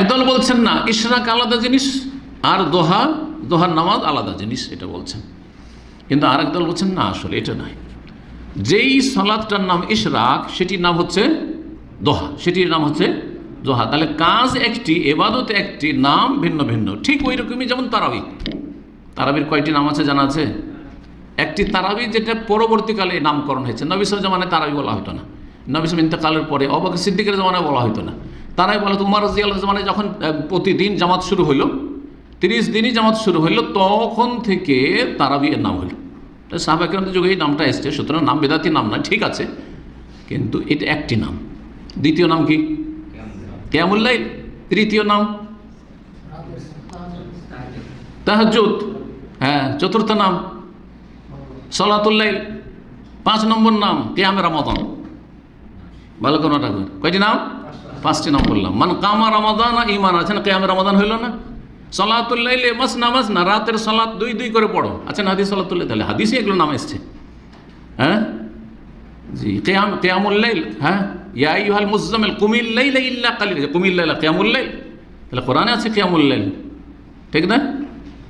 একদল বলছেন না, ইশরাক আলাদা জিনিস আর দোহার নামাজ আলাদা জিনিস, এটা বলছেন। কিন্তু আরেক দল বলছেন না, আসলে এটা নয়। যেই সালাতটার নাম ইশরাক সেটির নাম হচ্ছে দোহা, সেটির নাম হচ্ছে দোহা। তাহলে কাজ একটি, এবাদত একটি, নাম ভিন্ন ভিন্ন। ঠিক ওই রকমই যেমন তারাবির কয়টি নাম আছে জানা আছে? একটি তারাবি যেটা পরবর্তীকালে নামকরণ হয়েছে। নবী সাল্লাল্লাহু আলাইহি ওয়াসাল্লাম জামানায় তারাবি বলা হতো না, নবী সাল্লাল্লাহু আলাইহি ওয়াসাল্লাম ইন্তেকালের পরে আবু বকর সিদ্দিকের জামানায় বলা হতো না। তারাই বলা হতো। উমর রাদিয়াল্লাহু আনহু জামানায় যখন প্রতিদিন জামাত শুরু হলো, 30 দিনই জামাত শুরু হলো, তখন থেকে তারাবি এর নাম হলো। সাহাবা কিরামদের যুগে এই নামটা এসছে, সুতরাং নাম বেদাতি নাম না, ঠিক আছে, কিন্তু এটা একটি নাম। দ্বিতীয় নাম কি? কিয়ামুল লাইল। তৃতীয় নাম তাহাজ্জুদ। হ্যাঁ, চতুর্থ নাম সালাতুল লাইল। 5 নম্বর নাম কিয়ামে রমাদান। ভালো করে রাখবেন, কয়টি নাম? 5টি নাম বললাম। মান কামা রমাদান ঈমান আছে না, কিয়ামে রমাদান হইল না। সালাতুল লাইলে মাসনা, রাতের সালাত 2 করে পড়ো, আচ্ছা না হাদিস সালাতুল লাইল, তাহলে হাদিসে এগুলো নাম এসছে। হ্যাঁ জি, কিয়ামুল লাইল। হ্যাঁ, ইয়া আইয়ুহাল মুযাম্মিল কুমিল লাইলা ইল্লা কালিলা, কুমিল লাইলা কিয়ামুল লাইল, তাহলে কোরআনে আছে কিয়ামুল লাইল, ঠিক না?